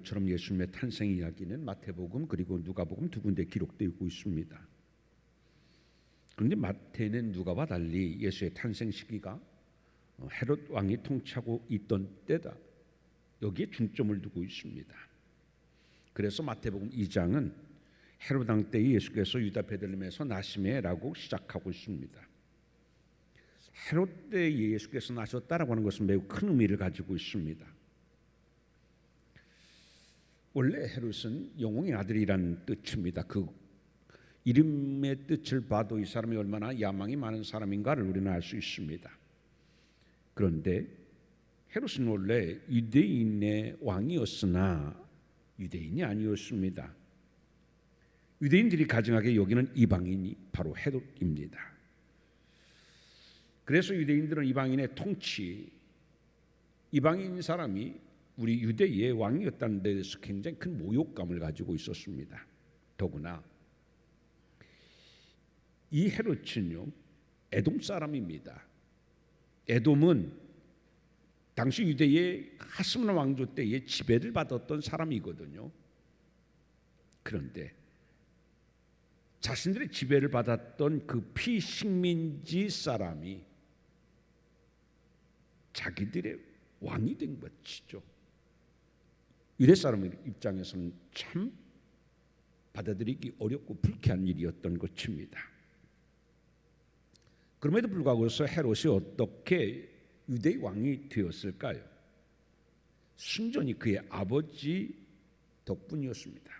것처럼 예수님의 탄생 이야기는 마태복음 그리고 누가복음 두 군데 기록되고 있습니다. 그런데 마태는 누가와 달리 예수의 탄생 시기가 헤롯 왕이 통치하고 있던 때다, 여기에 중점을 두고 있습니다. 그래서 마태복음 2장은 헤롯 왕 때에 예수께서 유다 베들레헴에서 나시매라고 시작하고 있습니다. 헤롯 때에 예수께서 나셨다라고 하는 것은 매우 큰 의미를 가지고 있습니다. 원래 헤롯은 영웅의 아들이라는 뜻입니다. 그 이름의 뜻을 봐도 이 사람이 얼마나 야망이 많은 사람인가를 우리는 알 수 있습니다. 그런데 헤롯은 원래 유대인의 왕이었으나 유대인이 아니었습니다. 유대인들이 가증하게 여기는 이방인이 바로 헤롯입니다. 그래서 유대인들은 이방인의 통치, 이방인 사람이 우리 유대의 왕이었다는 데서 굉장히 큰 모욕감을 가지고 있었습니다. 더구나 이 헤롯은요, 에돔 사람입니다. 에돔은 당시 유대의 하스몬 왕조 때에 지배를 받았던 사람이거든요. 그런데 자신들의 지배를 받았던 그 피식민지 사람이 자기들의 왕이 된 것이죠. 유대 사람의 입장에서는 참 받아들이기 어렵고 불쾌한 일이었던 것입니다. 그럼에도 불구하고 헤롯이 어떻게 유대의 왕이 되었을까요? 순전히 그의 아버지 덕분이었습니다.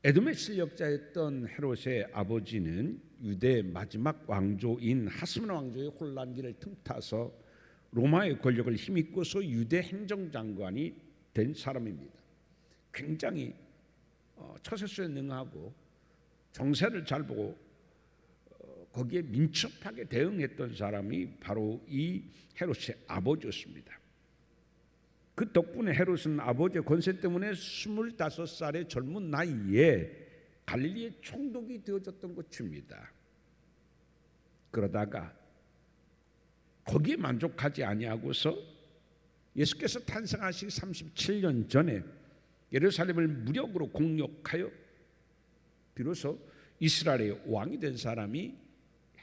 에돔의 실력자였던 헤롯의 아버지는 유대의 마지막 왕조인 하스몬 왕조의 혼란기를 틈타서 로마의 권력을 힘입고서 유대 행정장관이 된 사람입니다. 굉장히 처세술에 능하고 정세를 잘 보고 거기에 민첩하게 대응했던 사람이 바로 이 헤롯의 아버지였습니다. 그 덕분에 헤롯은 아버지의 권세 때문에 25살의 젊은 나이에 갈릴리의 총독이 되어졌던 것입니다. 그러다가 거기에 만족하지 아니하고서 예수께서 탄생하시기 37년 전에 예루살렘을 무력으로 공격하여 비로소 이스라엘의 왕이 된 사람이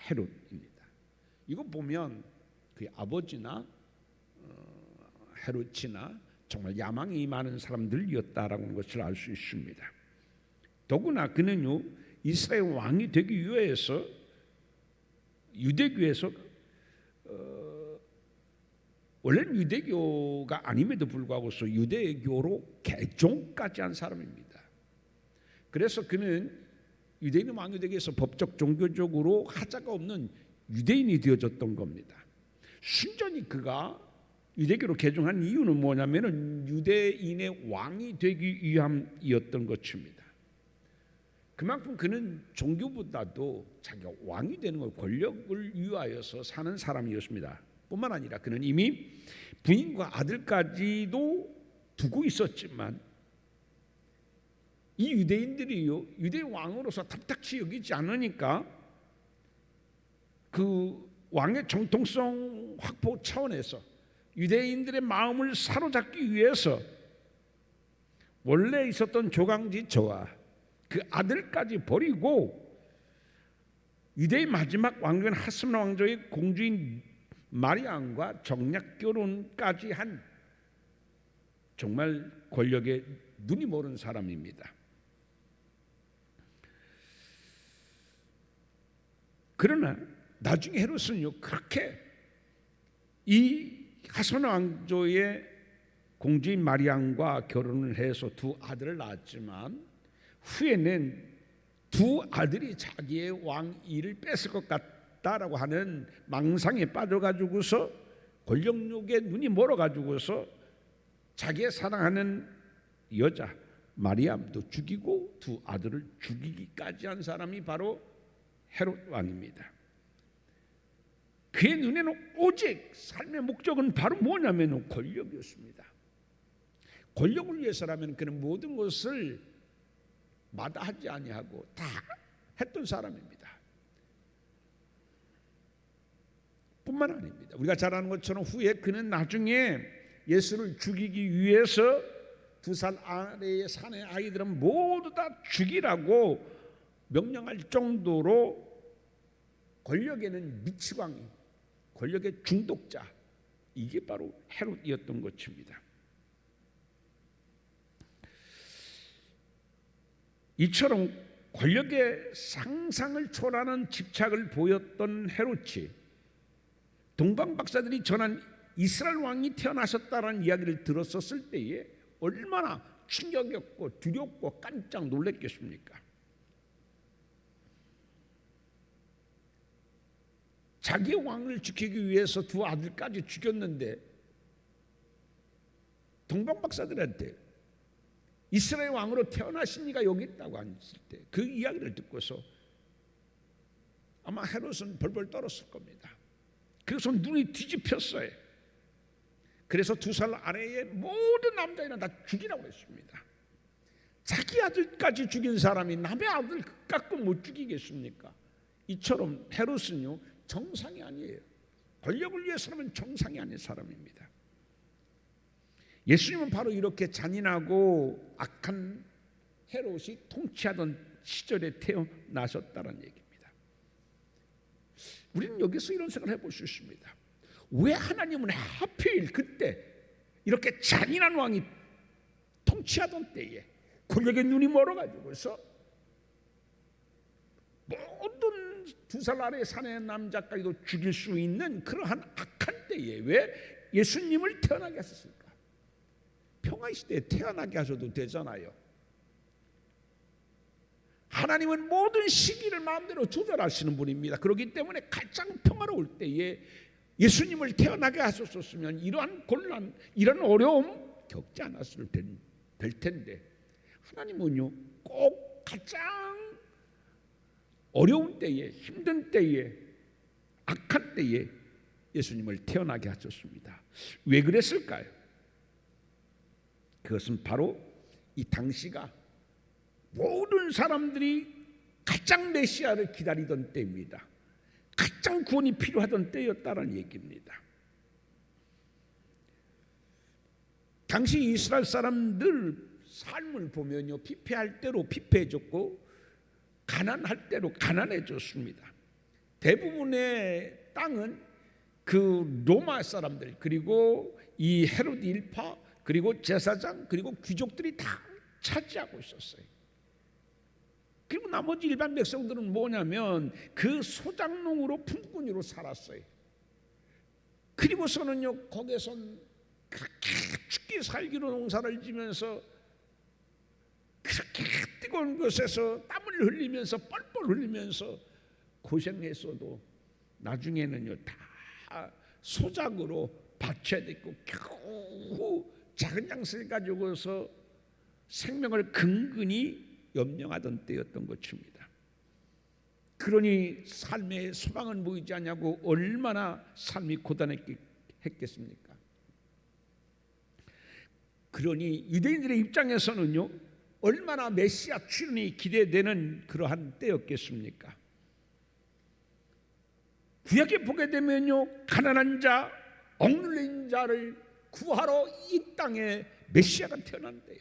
헤롯입니다. 이거 보면 그의 아버지나 헤롯이나 정말 야망이 많은 사람들이었다라는 고 것을 알 수 있습니다. 더구나 그는요, 이스라엘 왕이 되기 위해서 유대교에서 원래는 유대교가 아님에도 불구하고서 유대교로 개종까지 한 사람입니다. 그래서 그는 유대인 왕이 되기 위해서 법적 종교적으로 하자가 없는 유대인이 되어졌던 겁니다. 순전히 그가 유대교로 개종한 이유는 뭐냐면은 유대인의 왕이 되기 위함이었던 것입니다. 그만큼 그는 종교보다도 자기가 왕이 되는 것, 권력을 위하여서 사는 사람이었습니다. 뿐만 아니라 그는 이미 부인과 아들까지도 두고 있었지만 이 유대인들이요, 유대 왕으로서 탐탁치 여기지 않으니까 그 왕의 정통성 확보 차원에서 유대인들의 마음을 사로잡기 위해서 원래 있었던 조강지 저와 그 아들까지 버리고 유대의 마지막 왕조인 하스몬 왕조의 공주인 마리암과 정략 결혼까지 한 정말 권력에 눈이 멀은 사람입니다. 그러나 나중에 헤롯은요, 그렇게 이 하스몬 왕조의 공주인 마리암과 결혼을 해서 두 아들을 낳았지만 후에는 두 아들이 자기의 왕위를 뺏을 것 같다라고 하는 망상에 빠져가지고서 권력욕에 눈이 멀어가지고서 자기의 사랑하는 여자 마리암도 죽이고 두 아들을 죽이기까지 한 사람이 바로 헤롯 왕입니다. 그의 눈에는 오직 삶의 목적은 바로 뭐냐면 권력이었습니다. 권력을 위해서라면 그는 모든 것을 마다하지 아니하고 다 했던 사람입니다. 뿐만 아닙니다. 우리가 잘 아는 것처럼 후에 그는 나중에 예수를 죽이기 위해서 2살 아래의 사내 아이들은 모두 다 죽이라고 명령할 정도로 권력에는 미치광이, 권력의 중독자, 이게 바로 헤롯이었던 것입니다. 이처럼 권력의 상상을 초월하는 집착을 보였던 헤롯이 동방 박사들이 전한 이스라엘 왕이 태어나셨다는 이야기를 들었었을 때에 얼마나 충격이었고 두렵고 깜짝 놀랐겠습니까? 자기 왕을 지키기 위해서 두 아들까지 죽였는데 동방 박사들한테 이스라엘 왕으로 태어나신 이가 여기 있다고 했을 때 그 이야기를 듣고서 아마 헤롯은 벌벌 떨었을 겁니다. 그래서 눈이 뒤집혔어요. 그래서 2살 아래의 모든 남자애는 다 죽이라고 했습니다. 자기 아들까지 죽인 사람이 남의 아들 갖고 못 죽이겠습니까? 이처럼 헤롯은요 정상이 아니에요. 권력을 위해서라면 정상이 아닌 사람입니다. 예수님은 바로 이렇게 잔인하고 악한 헤롯이 통치하던 시절에 태어나셨다는 얘기입니다. 우리는 여기서 이런 생각을 해볼 수 있습니다. 왜 하나님은 하필 그때 이렇게 잔인한 왕이 통치하던 때에 권력의 눈이 멀어가지고서 모든 2살 아래 사내 남자까지도 죽일 수 있는 그러한 악한 때에 왜 예수님을 태어나게 하셨을까? 평화의 시대에 태어나게 하셔도 되잖아요. 하나님은 모든 시기를 마음대로 조절하시는 분입니다. 그렇기 때문에 가장 평화로울 때에 예수님을 태어나게 하셨었으면 이러한 곤란, 이런 어려움 겪지 않았을 될 텐데 하나님은요 꼭 가장 어려운 때에, 힘든 때에, 악한 때에 예수님을 태어나게 하셨습니다. 왜 그랬을까요? 그것은 바로 이 당시가 모든 사람들이 가장 메시아를 기다리던 때입니다. 가장 구원이 필요하던 때였다는 얘기입니다. 당시 이스라엘 사람들 삶을 보면요 피폐할 대로 피폐해졌고 가난할 대로 가난해졌습니다. 대부분의 땅은 그 로마 사람들 그리고 이 헤롯 일파 그리고 제사장 그리고 귀족들이 다 차지하고 있었어요. 그리고 나머지 일반 백성들은 뭐냐면 그 소작농으로 품꾼으로 살았어요. 그리고서는요 거기선 그렇게 죽기 살기로 농사를 지면서 그렇게 뜨거운 곳에서 땀을 흘리면서 뻘뻘 흘리면서 고생했어도 나중에는요 다 소작으로 바쳐야 되고 겨우 작은 양식을 가지고서 생명을 근근히 염려하던 때였던 것입니다. 그러니 삶의 소망은 보이지 않냐고 얼마나 삶이 고단했겠습니까? 그러니 유대인들의 입장에서는요 얼마나 메시아 출현이 기대되는 그러한 때였겠습니까? 구약에 보게 되면요 가난한 자, 억눌린 자를 구하러 이 땅에 메시아가 태어난대요.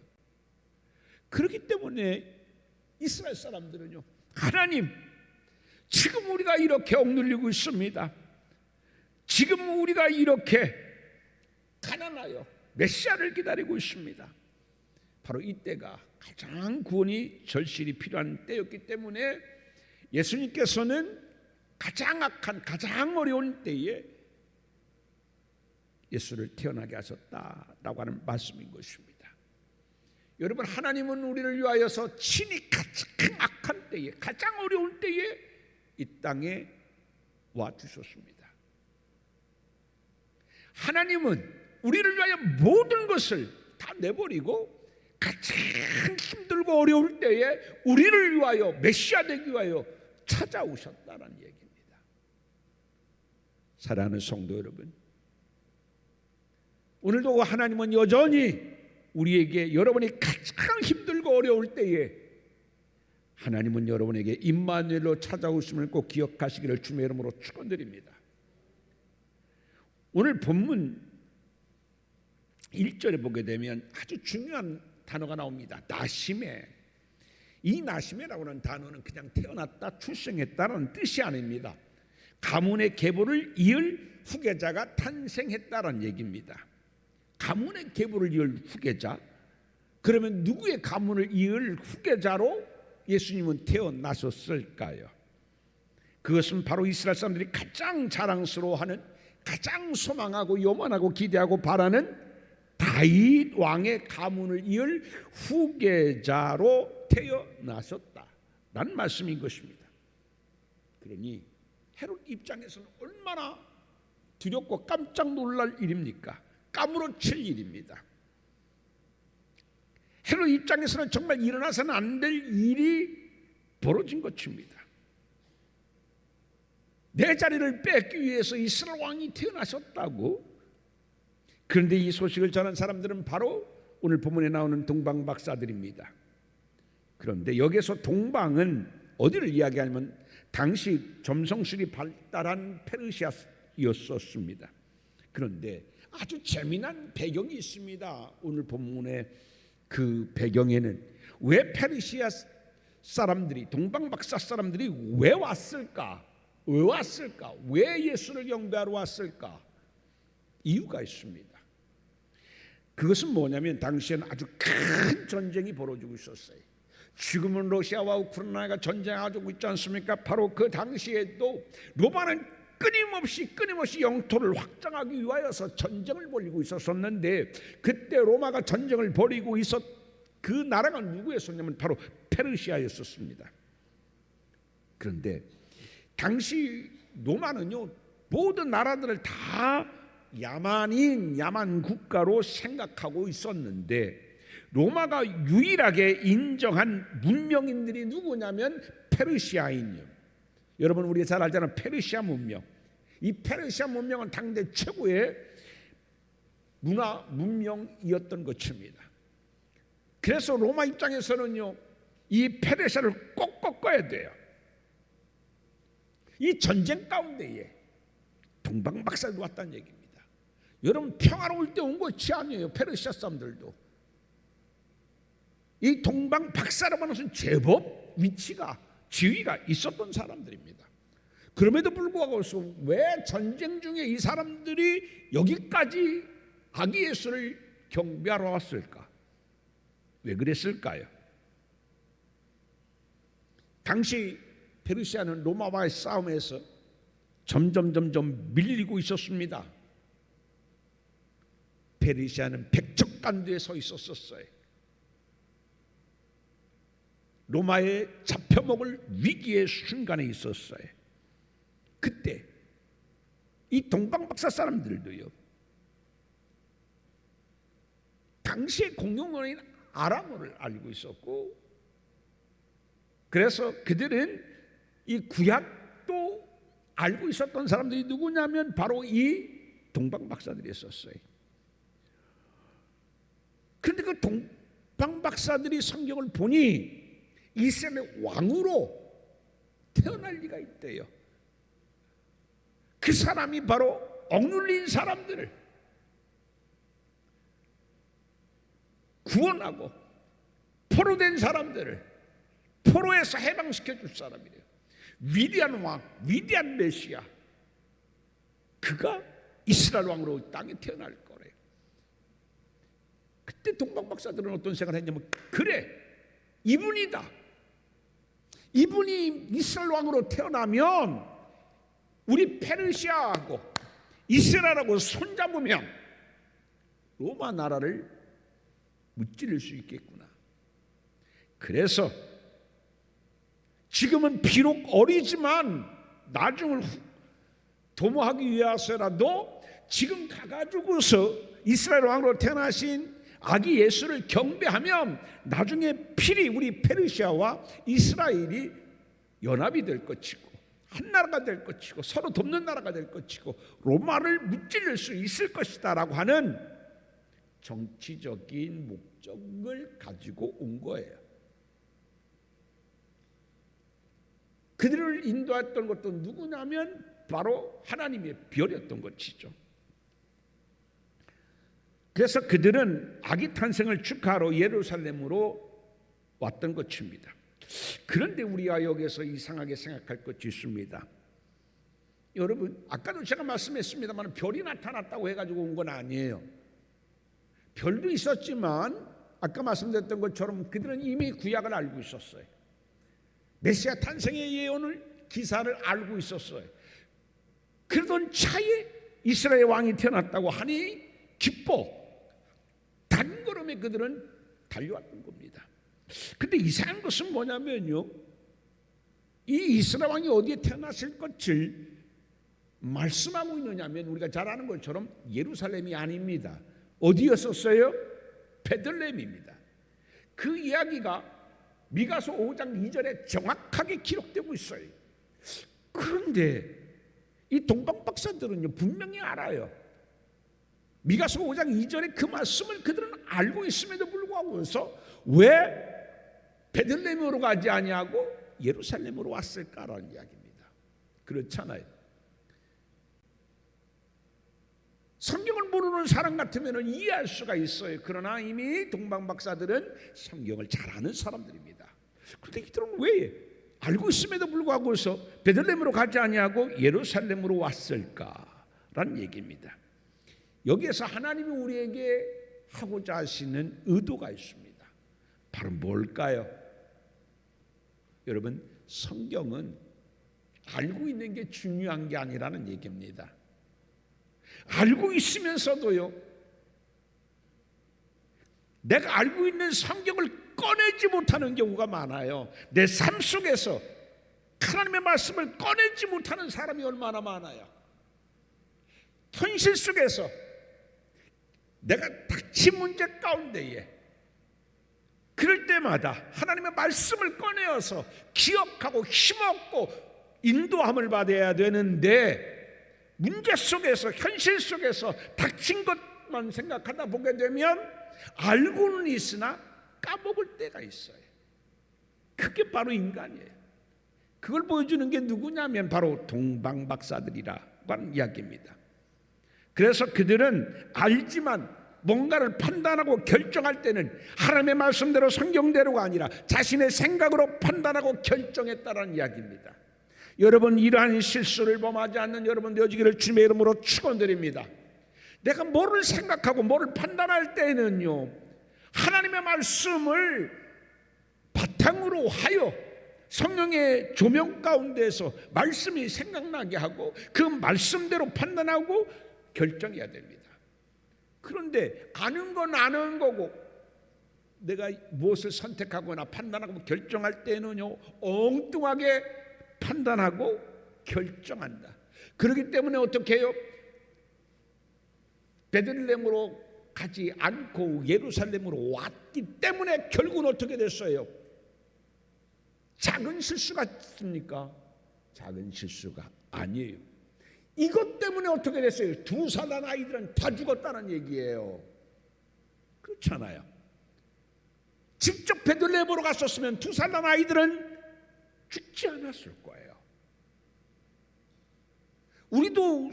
그렇기 때문에 이스라엘 사람들은요 하나님 지금 우리가 이렇게 억눌리고 있습니다. 지금 우리가 이렇게 가난하여 메시아를 기다리고 있습니다. 바로 이때가 가장 구원이 절실히 필요한 때였기 때문에 예수님께서는 가장 악한 가장 어려운 때에 예수를 태어나게 하셨다라고 하는 말씀인 것입니다. 여러분 하나님은 우리를 위하여서 친히 가장 악한 때에 가장 어려운 때에 이 땅에 와주셨습니다. 하나님은 우리를 위하여 모든 것을 다 내버리고 가장 힘들고 어려울 때에 우리를 위하여 메시아 되기 위하여 찾아오셨다는 얘기입니다. 사랑하는 성도 여러분, 오늘도 하나님은 여전히 우리에게 여러분이 가장 힘들고 어려울 때에 하나님은 여러분에게 임마누엘로 찾아오심을 꼭 기억하시기를 주님의 이름으로 축원드립니다. 오늘 본문 1절에 보게 되면 아주 중요한 단어가 나옵니다. 나시메. 이 나시메라고는 단어는 그냥 태어났다, 출생했다는 뜻이 아닙니다. 가문의 계보를 이을 후계자가 탄생했다는 얘기입니다. 가문의 계보를 이을 후계자? 그러면 누구의 가문을 이을 후계자로 예수님은 태어나셨을까요? 그것은 바로 이스라엘 사람들이 가장 자랑스러워하는, 가장 소망하고 요만하고 기대하고 바라는 다윗 왕의 가문을 이을 후계자로 태어나셨다라는 말씀인 것입니다. 그러니 헤롯 입장에서는 얼마나 두렵고 깜짝 놀랄 일입니까? 까무러칠 일입니다. 헤롯 입장에서는 정말 일어나서는 안 될 일이 벌어진 것입니다. 내 자리를 뺏기 위해서 이스라엘 왕이 태어나셨다고. 그런데 이 소식을 전한 사람들은 바로 오늘 본문에 나오는 동방 박사들입니다. 그런데 여기서 동방은 어디를 이야기하냐면 당시 점성술이 발달한 페르시아였었습니다. 그런데 아주 재미난 배경이 있습니다. 오늘 본문의 그 배경에는 왜 페르시아 사람들이, 동방 박사 사람들이 왜 왔을까? 왜 왔을까? 왜 예수를 경배하러 왔을까? 이유가 있습니다. 그것은 뭐냐면 당시에는 아주 큰 전쟁이 벌어지고 있었어요. 지금은 러시아와 우크라이나가 전쟁하고 있지 않습니까? 바로 그 당시에도 로마는 끊임없이 영토를 확장하기 위하여서 전쟁을 벌이고 있었는데, 그때 로마가 전쟁을 벌이고 그 나라가 누구였었냐면 바로 페르시아였었습니다. 그런데 당시 로마는요, 모든 나라들을 다 야만 국가로 생각하고 있었는데, 로마가 유일하게 인정한 문명인들이 누구냐면 페르시아인이요. 여러분 우리가 잘 알잖아요. 페르시아 문명. 이 페르시아 문명은 당대 최고의 문명이었던 것입니다. 그래서 로마 입장에서는요, 이 페르시아를 꼭 꺾어야 돼요. 이 전쟁 가운데에 동방 박사들이 왔다는 얘기입니다. 여러분 평화로울 때 온 것이 아니에요. 페르시아 사람들도 이 동방 박사라고 하는 것은 제법 위치가, 지위가 있었던 사람들입니다. 그럼에도 불구하고 왜 전쟁 중에 이 사람들이 여기까지 아기 예수를 경배하러 왔을까? 왜 그랬을까요? 당시 페르시아는 로마와의 싸움에서 점점 밀리고 있었습니다. 페르시아는 백척간두에 서 있었어요. 로마에 잡혀먹을 위기의 순간에 있었어요. 그때 이 동방박사 사람들도요, 당시의 공용어인 아람어를 알고 있었고, 그래서 그들은 이 구약도 알고 있었던 사람들이 누구냐면 바로 이 동방박사들이었어요. 그런데 그 동방박사들이 성경을 보니 이스라엘의 왕으로 태어날 리가 있대요. 그 사람이 바로 억눌린 사람들을 구원하고 포로된 사람들을 포로에서 해방시켜 줄 사람이래요. 위대한 왕, 위대한 메시아, 그가 이스라엘 왕으로 이 땅에 태어날 거래요. 그때 동방박사들은 어떤 생각을 했냐면, 그래, 이분이다. 이분이 이스라엘 왕으로 태어나면 우리 페르시아하고 이스라엘하고 손잡으면 로마 나라를 무찌를 수 있겠구나. 그래서 지금은 비록 어리지만 나중을 도모하기 위해서라도 지금 가가지고서 이스라엘 왕으로 태어나신 아기 예수를 경배하면 나중에 필히 우리 페르시아와 이스라엘이 연합이 될 것이고 한 나라가 될 것이고 서로 돕는 나라가 될 것이고 로마를 무찌를 수 있을 것이다 라고 하는 정치적인 목적을 가지고 온 거예요. 그들을 인도했던 것도 누구냐면 바로 하나님의 별이었던 것이죠. 그래서 그들은 아기 탄생을 축하하러 예루살렘으로 왔던 것입니다. 그런데 우리가 여기서 이상하게 생각할 것이 있습니다. 여러분, 아까도 제가 말씀했습니다만 별이 나타났다고 해가지고 온 건 아니에요. 별도 있었지만 아까 말씀드렸던 것처럼 그들은 이미 구약을 알고 있었어요. 메시아 탄생의 예언을 기사를 알고 있었어요. 그러던 차에 이스라엘 왕이 태어났다고 하니 기뻐 단걸음에 그들은 달려왔던 겁니다. 근데 이상한 것은 뭐냐면요, 이 이스라엘 왕이 어디에 태어났을 것을 말씀하고 있느냐면 우리가 잘 아는 것처럼 예루살렘이 아닙니다. 어디였었어요? 베들레헴입니다. 그 이야기가 미가서 5장 2절에 정확하게 기록되고 있어요. 그런데 이 동방박사들은요 분명히 알아요. 미가서 5장 2절에 그 말씀을 그들은 알고 있음에도 불구하고서 왜 베들레헴으로 가지 아니하고 예루살렘으로 왔을까라는 이야기입니다. 그렇잖아요. 성경을 모르는 사람 같으면 이해할 수가 있어요. 그러나 이미 동방박사들은 성경을 잘 아는 사람들입니다. 그런데 이들은 왜 알고 있음에도 불구하고서 베들레헴으로 가지 아니하고 예루살렘으로 왔을까라는 얘기입니다. 여기에서 하나님이 우리에게 하고자 하시는 의도가 있습니다. 바로 뭘까요? 여러분, 성경은 알고 있는 게 중요한 게 아니라는 얘기입니다. 알고 있으면서도요, 내가 알고 있는 성경을 꺼내지 못하는 경우가 많아요. 내 삶 속에서 하나님의 말씀을 꺼내지 못하는 사람이 얼마나 많아요. 현실 속에서 내가 닥친 문제 가운데에 그럴 때마다 하나님의 말씀을 꺼내어서 기억하고 힘없고 인도함을 받아야 되는데, 문제 속에서 현실 속에서 닥친 것만 생각하다 보게 되면 알고는 있으나 까먹을 때가 있어요. 그게 바로 인간이에요. 그걸 보여주는 게 누구냐면 바로 동방박사들이라고 하는 이야기입니다. 그래서 그들은 알지만 뭔가를 판단하고 결정할 때는 하나님의 말씀대로 성경대로가 아니라 자신의 생각으로 판단하고 결정했다는 이야기입니다. 여러분, 이러한 실수를 범하지 않는 여러분 되어지기를 주님의 이름으로 축원드립니다. 내가 뭐를 생각하고 뭐를 판단할 때는요, 하나님의 말씀을 바탕으로 하여 성령의 조명 가운데서 말씀이 생각나게 하고 그 말씀대로 판단하고 결정해야 됩니다. 그런데 아는 건 아는 거고 내가 무엇을 선택하거나 판단하고 결정할 때는요, 엉뚱하게 판단하고 결정한다. 그렇기 때문에 어떻게 해요? 베들레헴으로 가지 않고 예루살렘으로 왔기 때문에 결국은 어떻게 됐어요? 작은 실수 같습니까? 작은 실수가 아니에요. 이것 때문에 어떻게 됐어요? 두 살 난 아이들은 다 죽었다는 얘기예요. 그렇잖아요. 직접 베들레헴으로 갔었으면 두 살 난 아이들은 죽지 않았을 거예요. 우리도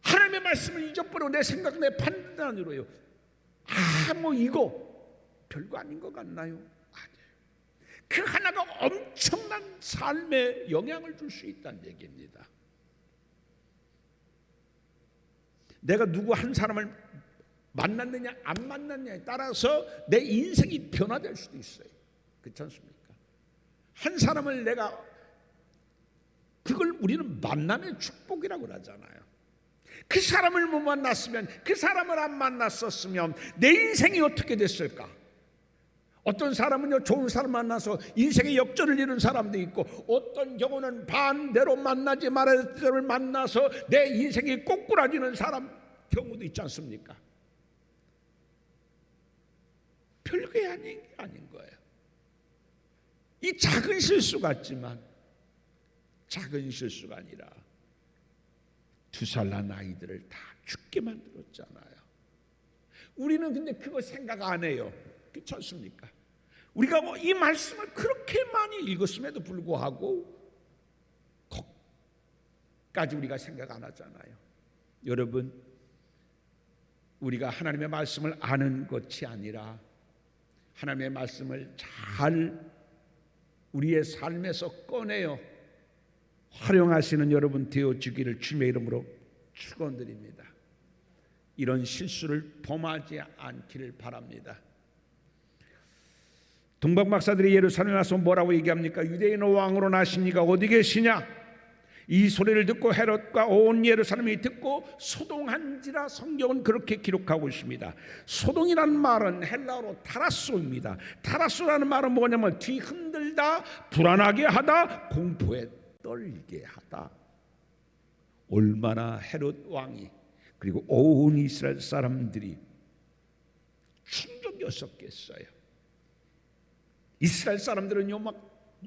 하나님의 말씀을 잊어버리고 내 생각, 내 판단으로요, 뭐 이거 별거 아닌 것 같나요? 아니에요. 그 하나가 엄청난 삶에 영향을 줄 수 있다는 얘기입니다. 내가 누구 한 사람을 만났느냐 안 만났느냐에 따라서 내 인생이 변화될 수도 있어요. 그렇지 않습니까? 한 사람을 내가, 그걸 우리는 만남의 축복이라고 하잖아요. 그 사람을 못 만났으면, 그 사람을 안 만났었으면 내 인생이 어떻게 됐을까? 어떤 사람은요, 좋은 사람 만나서 인생의 역전을 이룬 사람도 있고, 어떤 경우는 반대로 만나지 말아야 될 만나서 내 인생이 꼬꾸라지는 사람 경우도 있지 않습니까? 별게 아닌 게 아닌 거예요. 이 작은 실수 같지만 작은 실수가 아니라 두 살 난 아이들을 다 죽게 만들었잖아요. 우리는 근데 그거 생각 안 해요. 그렇지 않습니까? 우리가 이 말씀을 그렇게 많이 읽었음에도 불구하고 거기까지 우리가 생각 안 하잖아요. 여러분, 우리가 하나님의 말씀을 아는 것이 아니라 하나님의 말씀을 잘 우리의 삶에서 꺼내어 활용하시는 여러분 되어주기를 주님의 이름으로 축원드립니다. 이런 실수를 범하지 않기를 바랍니다. 동방 박사들이 예루살렘에 와서 뭐라고 얘기합니까? 유대인 왕으로 나신 이가 어디 계시냐? 이 소리를 듣고 헤롯과 온 예루살렘이 듣고 소동한지라. 성경은 그렇게 기록하고 있습니다. 소동이라는 말은 헬라어로 타라소입니다. 타라소라는 말은 뭐냐면 뒤흔들다, 불안하게 하다, 공포에 떨게 하다. 얼마나 헤롯 왕이 그리고 온 이스라엘 사람들이 충격이었었겠어요. 이스라엘 사람들은요 막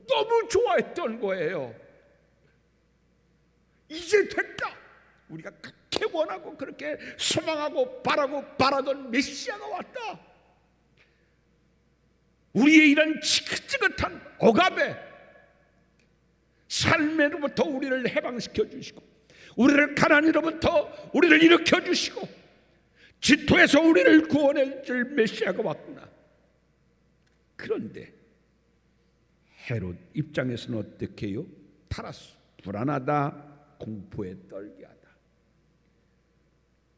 너무 좋아했던 거예요. 이제 됐다. 우리가 그렇게 원하고 그렇게 소망하고 바라던 메시아가 왔다. 우리의 이런 지긋지긋한 억압에 삶으로부터 우리를 해방시켜 주시고 우리를 가난으로부터 우리를 일으켜 주시고 질투에서 우리를 구원해 줄 메시아가 왔구나. 그런데 헤롯 입장에서는 어떻게 해요? 타라스, 불안하다, 공포에 떨게 하다.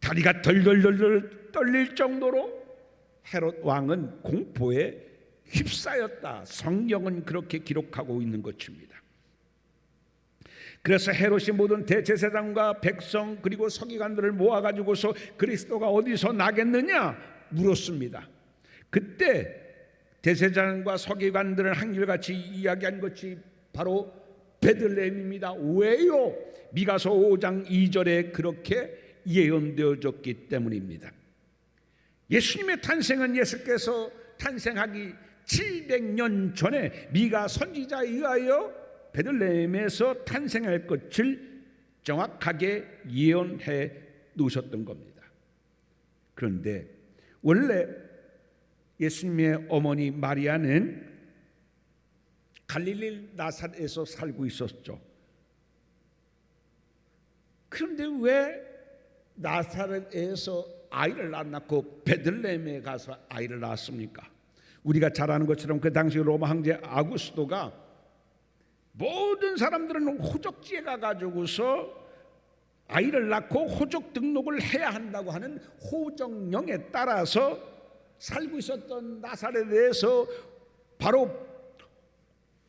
다리가 덜덜덜 떨릴 정도로 헤롯 왕은 공포에 휩싸였다. 성경은 그렇게 기록하고 있는 것입니다. 그래서 헤롯이 모든 대제사장과 백성 그리고 서기관들을 모아가지고서 그리스도가 어디서 나겠느냐 물었습니다. 그때 대제사장과 서기관들은 한결같이 이야기한 것이 바로 베들레헴입니다. 왜요? 미가서 5장 2절에 그렇게 예언되어졌기 때문입니다. 예수님의 탄생은 예수께서 탄생하기 700년 전에 미가 선지자에 의하여 베들레헴에서 탄생할 것을 정확하게 예언해 놓으셨던 겁니다. 그런데 원래 예수님의 어머니 마리아는 갈릴리 나사렛에서 살고 있었죠. 그런데 왜 나사렛에서 아이를 안 낳고 베들레헴에 가서 아이를 낳았습니까? 우리가 잘 아는 것처럼 그 당시 로마 황제 아구스토가 모든 사람들은 호적지에 가가지고서 아이를 낳고 호적 등록을 해야 한다고 하는 호적령에 따라서 살고 있었던 나사렛에서 바로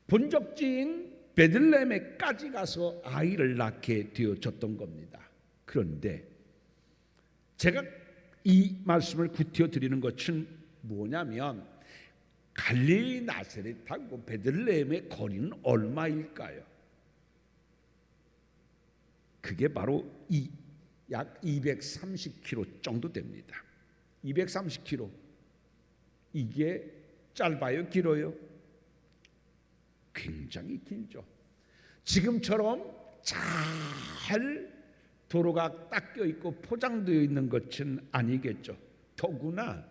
본적지인 베들레헴에까지 가서 아이를 낳게 되어졌던 겁니다. 그런데 제가 이 말씀을 구태여 드리는 것은 뭐냐면 갈릴리 나사렛하고 베들레헴의 거리는 얼마일까요? 그게 바로 약 230km 정도 됩니다. 230km. 이게 짧아요, 길어요? 굉장히 길죠. 지금처럼 잘 도로가 닦여 있고 포장되어 있는 것은 아니겠죠. 더구나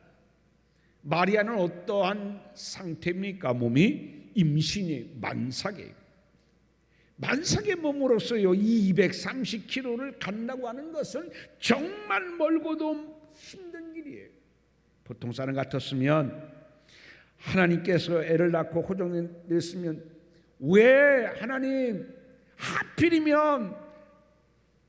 마리아는 어떠한 상태입니까? 몸이 임신이 만삭의 몸으로서요 230km를 간다고 하는 것은 정말 멀고도 힘든 길이에요. 보통 사람 같았으면 하나님께서 애를 낳고 호적을 냈으면 왜 하나님 하필이면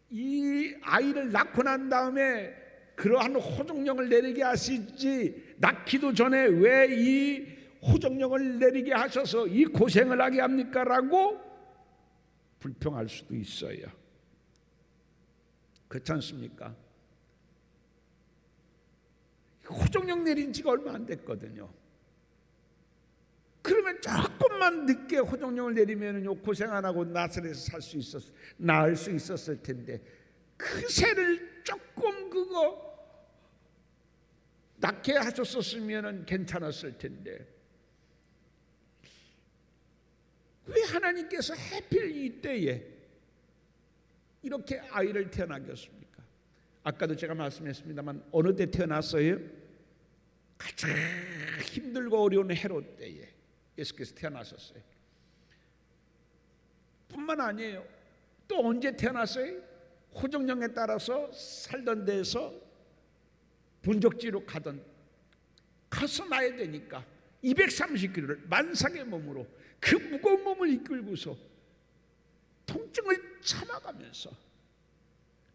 이 아이를 낳고 난 다음에 그러한 호적령을 내리게 하시지 낳기도 전에 왜 이 호적령을 내리게 하셔서 이 고생을 하게 합니까? 라고 불평할 수도 있어요. 그렇지 않습니까? 호적령 내린 지가 얼마 안 됐거든요. 그러면 조금만 늦게 호적령을 내리면요 고생 안 하고 나사렛에서 나을 수 있었을 텐데 그 새를 조금 그거 낳게 하셨었으면 괜찮았을 텐데 왜 하나님께서 하필 이때에 이렇게 아이를 태어나게 했습니까? 아까도 제가 말씀했습니다만 어느 때 태어났어요? 가장 힘들고 어려운 헤롯 때에 예수께서 태어나셨어요. 뿐만 아니에요. 또 언제 태어났어요? 호정령에 따라서 살던 데에서 본적지로 가서 나야 되니까 230km를 만삭의 몸으로 그 무거운 몸을 이끌고서 통증을 참아가면서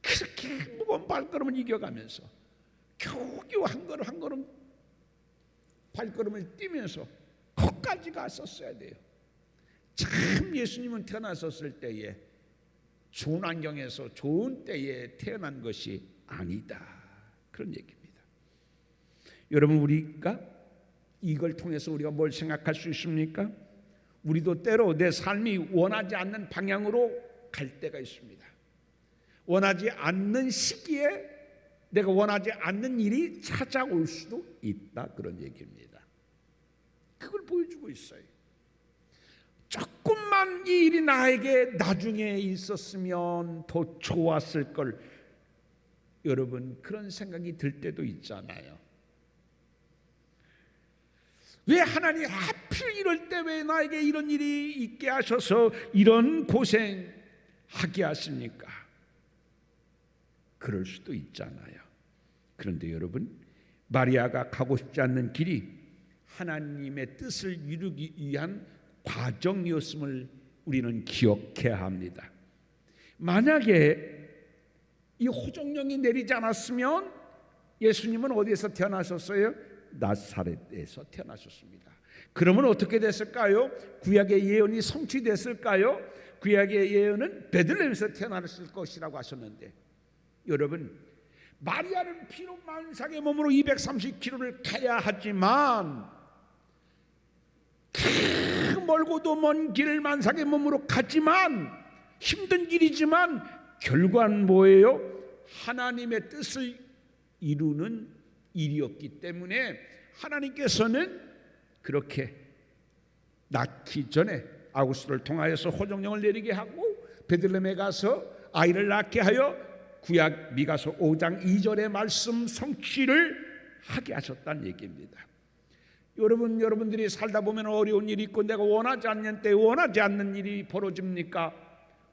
그렇게 무거운 발걸음을 이겨가면서 겨우겨우 한 걸음 한 걸음 발걸음을 뛰면서 거기까지 갔었어야 돼요. 참 예수님은 태어나셨을 때에 좋은 환경에서 좋은 때에 태어난 것이 아니다, 그런 얘기입니다. 여러분, 우리가 이걸 통해서 우리가 뭘 생각할 수 있습니까? 우리도 때로 내 삶이 원하지 않는 방향으로 갈 때가 있습니다. 원하지 않는 시기에 내가 원하지 않는 일이 찾아올 수도 있다, 그런 얘기입니다. 그걸 보여주고 있어요. 조금만 이 일이 나에게 나중에 있었으면 더 좋았을 걸, 여러분 그런 생각이 들 때도 있잖아요. 왜 하나님 하필 이럴 때 왜 나에게 이런 일이 있게 하셔서 이런 고생하게 하십니까? 그럴 수도 있잖아요. 그런데 여러분, 마리아가 가고 싶지 않는 길이 하나님의 뜻을 이루기 위한 과정이었음을 우리는 기억해야 합니다. 만약에 이 호정령이 내리지 않았으면 예수님은 어디에서 태어나셨어요? 나사렛에서 태어나셨습니다. 그러면 어떻게 됐을까요? 구약의 예언이 성취됐을까요? 구약의 예언은 베들레헴에서 태어났을 것이라고 하셨는데, 여러분, 마리아는 비록 만삭의 몸으로 230km를 가야 하지만, 그 멀고도 먼 길 만삭의 몸으로 갔지만, 힘든 길이지만 결과는 뭐예요? 하나님의 뜻을 이루는 일이었기 때문에 하나님께서는 그렇게 낳기 전에 아구스를 통하여서 호정령을 내리게 하고 베들레헴에 가서 아이를 낳게 하여 구약 미가서 5장 2절의 말씀 성취를 하게 하셨다는 얘기입니다. 여러분들이 살다 보면 어려운 일이 있고 내가 원하지 않는 때 원하지 않는 일이 벌어집니까?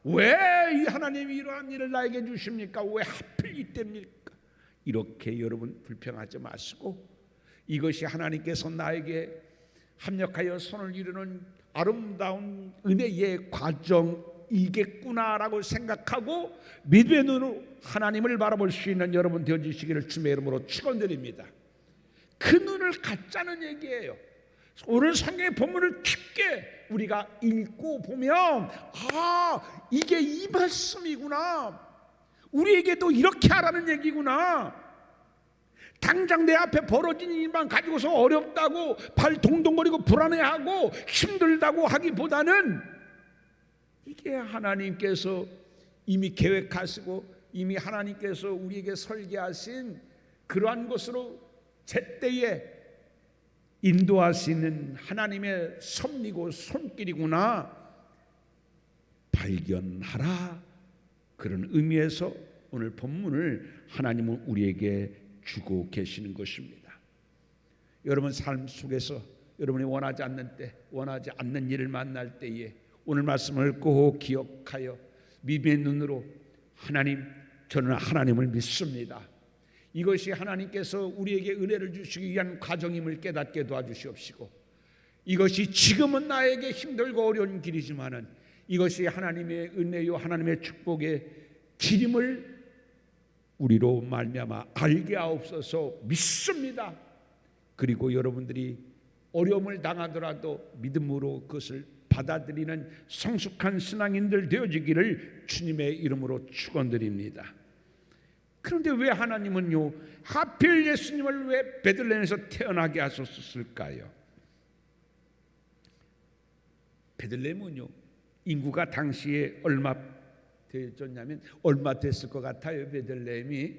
왜 이 하나님이 이러한 일을 나에게 주십니까? 왜 하필 이때입니까? 이렇게 여러분 불평하지 마시고, 이것이 하나님께서 나에게 합력하여 손을 이루는 아름다운 은혜의 과정이겠구나라고 생각하고 믿음의 눈으로 하나님을 바라볼 수 있는 여러분 되어주시기를 주님의 이름으로 축원드립니다. 그 눈을 갖자는 얘기예요. 오늘 성경의 본문을 깊게 우리가 읽고 보면, 이게 이 말씀이구나, 우리에게도 이렇게 하라는 얘기구나. 당장 내 앞에 벌어진 일만 가지고서 어렵다고 발 동동거리고 불안해하고 힘들다고 하기보다는, 이게 하나님께서 이미 계획하시고 이미 하나님께서 우리에게 설계하신 그러한 것으로 제때에 인도하시는 하나님의 섭리고 손길이구나 발견하라, 그런 의미에서 오늘 본문을 하나님은 우리에게 주고 계시는 것입니다. 여러분 삶 속에서 여러분이 원하지 않는 때, 원하지 않는 일을 만날 때에 오늘 말씀을 꼭 기억하여 믿음의 눈으로, 하나님, 저는 하나님을 믿습니다, 이것이 하나님께서 우리에게 은혜를 주시기 위한 과정임을 깨닫게 도와주시옵시고, 이것이 지금은 나에게 힘들고 어려운 길이지만은 이것이 하나님의 은혜요 하나님의 축복의 길임을 우리로 말미암아 알게 하옵소서 믿습니다. 그리고 여러분들이 어려움을 당하더라도 믿음으로 그것을 받아들이는 성숙한 신앙인들 되어지기를 주님의 이름으로 축원드립니다. 그런데 왜 하나님은요 하필 예수님을 왜 베들레헴에서 태어나게 하셨을까요? 베들레헴은요 인구가 당시에 얼마 되었냐면, 얼마 됐을 것 같아요? 베들레헴이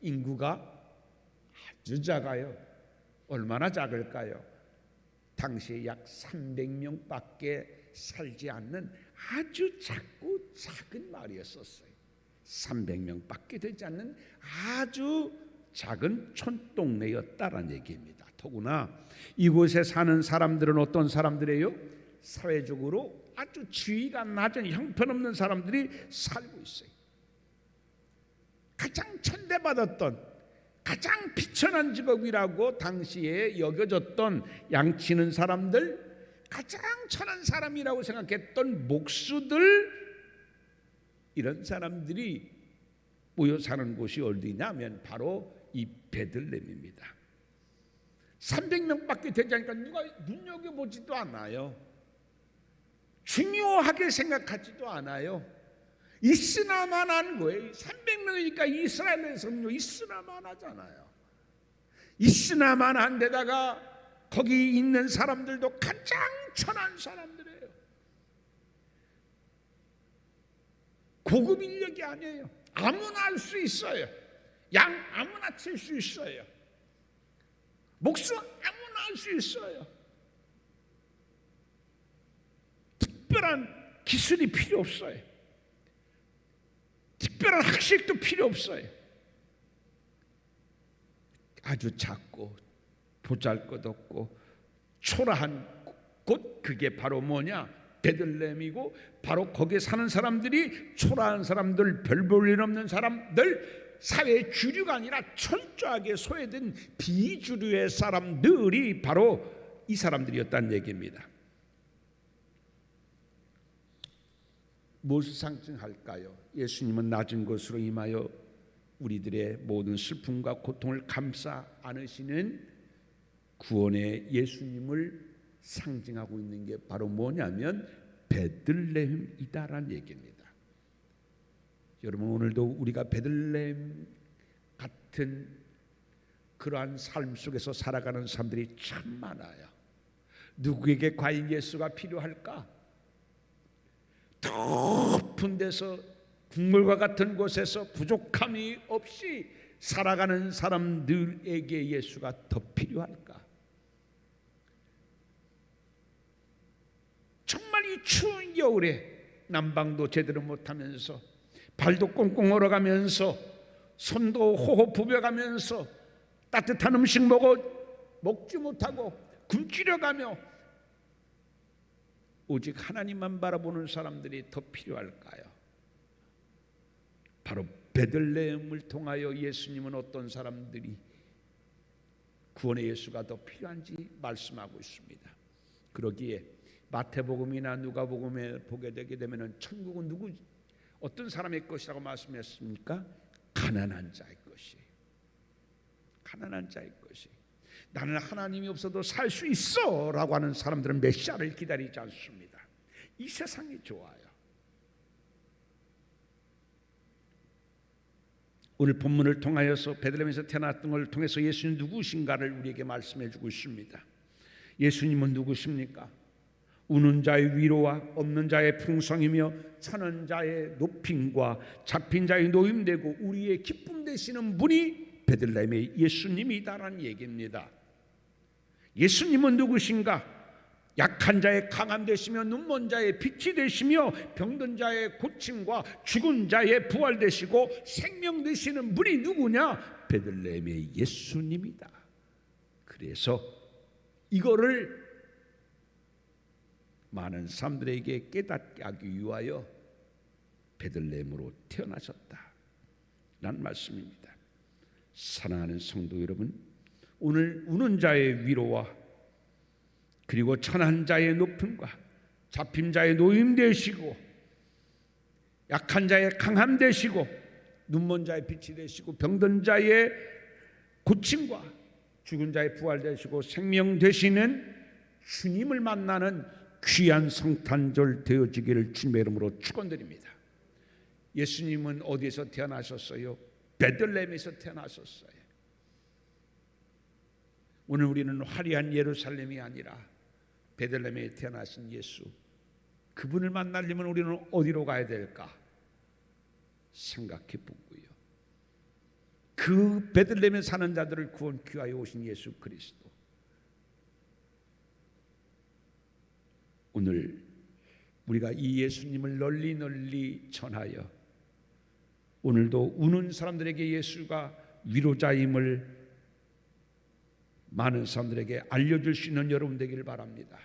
인구가 아주 작아요. 얼마나 작을까요? 당시에 약 300명밖에 살지 않는 아주 작고 작은 마을이었어요. 300명밖에 되지 않는 아주 작은 촌동네였다라는 얘기입니다. 더구나 이곳에 사는 사람들은 어떤 사람들이에요? 사회적으로 아주 지위가 낮은 형편없는 사람들이 살고 있어요. 가장 천대받았던 가장 비천한 직업이라고 당시에 여겨졌던 양치는 사람들, 가장 천한 사람이라고 생각했던 목수들, 이런 사람들이 모여 사는 곳이 어디냐면 바로 이 베들레헴입니다. 300명밖에 되지 않으니까 누가 눈여겨보지도 않아요. 중요하게 생각하지도 않아요. 있으나마나한 거예요. 300명이니까 이스라엘에서는요 있으나마나잖아요. 있으나마나한 데다가 거기 있는 사람들도 가장 천한 사람들이에요. 고급 인력이 아니에요. 아무나 할 수 있어요. 양 아무나 칠 수 있어요. 목수 아무나 할 수 있어요. 특별한 기술이 필요 없어요. 특별한 학식도 필요 없어요. 아주 작고 보잘것없고 초라한 곳, 그게 바로 뭐냐? 베들레헴이고, 바로 거기에 사는 사람들이 초라한 사람들, 별 볼 일 없는 사람들, 사회의 주류가 아니라 철저하게 소외된 비주류의 사람들이 바로 이 사람들이었다는 얘기입니다. 무엇을 상징할까요? 예수님은 낮은 곳으로 임하여 우리들의 모든 슬픔과 고통을 감싸 안으시는 구원의 예수님을 상징하고 있는 게 바로 뭐냐면 베들레헴이다라는 얘기입니다. 여러분, 오늘도 우리가 베들레헴 같은 그러한 삶 속에서 살아가는 사람들이 참 많아요. 누구에게 과연 예수가 필요할까? 높은 데서, 국물과 같은 곳에서 부족함이 없이 살아가는 사람들에게 예수가 더 필요할까? 정말 이 추운 겨울에 난방도 제대로 못하면서, 발도 꽁꽁 얼어가면서, 손도 호호 부벼가면서, 따뜻한 음식 먹지 못하고 굶주려가며 오직 하나님만 바라보는 사람들이 더 필요할까요? 바로 베들레헴을 통하여 예수님은 어떤 사람들이 구원의 예수가 더 필요한지 말씀하고 있습니다. 그러기에 마태복음이나 누가복음에 보게 되게 되면 천국은 어떤 사람의 것이라고 말씀했습니까? 가난한 자의 것이. 가난한 자의 것이. 나는 하나님이 없어도 살 수 있어 라고 하는 사람들은 메시아를 기다리지 않습니다. 이 세상이 좋아요. 오늘 본문을 통하여서 베들레헴에서 태어났던 것을 통해서 예수님 누구신가를 우리에게 말씀해 주고 있습니다. 예수님은 누구십니까? 우는 자의 위로와 없는 자의 풍성이며 천한 자의 높임과 잡힌 자의 노임되고 우리의 기쁨 되시는 분이 베들레헴의 예수님이다라는 얘기입니다. 예수님은 누구신가? 약한 자의 강함 되시며 눈먼 자의 빛이 되시며 병든 자의 고침과 죽은 자의 부활 되시고 생명 되시는 분이 누구냐? 베들레헴의 예수님이다. 그래서 이거를 많은 사람들에게 깨닫게 하기 위하여 베들레헴으로 태어나셨다 라는 말씀입니다. 사랑하는 성도 여러분, 오늘 우는 자의 위로와 그리고 천한 자의 높임과 잡힌 자의 노임 되시고 약한 자의 강함 되시고 눈먼 자의 빛이 되시고 병든 자의 고침과 죽은 자의 부활 되시고 생명 되시는 주님을 만나는 귀한 성탄절 되어지기를 주님의 이름으로 축원드립니다. 예수님은 어디에서 태어나셨어요? 베들레헴에서 태어나셨어요. 오늘 우리는 화려한 예루살렘이 아니라 베들레헴에 태어나신 예수, 그분을 만나려면 우리는 어디로 가야 될까 생각해 보고요. 그 베들레헴에 사는 자들을 구원 귀하여 오신 예수 그리스도, 오늘 우리가 이 예수님을 널리 널리 전하여 오늘도 우는 사람들에게 예수가 위로자임을 많은 사람들에게 알려줄 수 있는 여러분 되기를 바랍니다.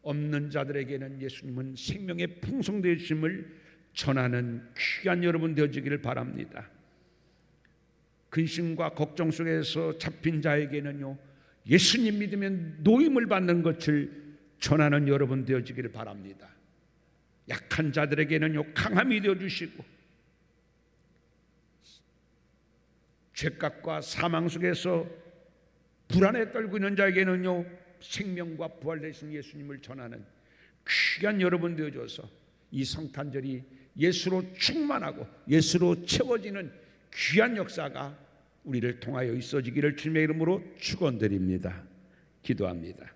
없는 자들에게는 예수님은 생명의 풍성되심을 전하는 귀한 여러분 되어지기를 바랍니다. 근심과 걱정 속에서 잡힌 자에게는요, 예수님 믿으면 노임을 받는 것을 전하는 여러분 되어지기를 바랍니다. 약한 자들에게는요, 강함이 되어주시고, 죄값과 사망 속에서 불안에 떨고 있는 자에게는요, 생명과 부활되신 예수님을 전하는 귀한 여러분 되어줘서 이 성탄절이 예수로 충만하고 예수로 채워지는 귀한 역사가 우리를 통하여 있어지기를 주님의 이름으로 축원드립니다. 기도합니다.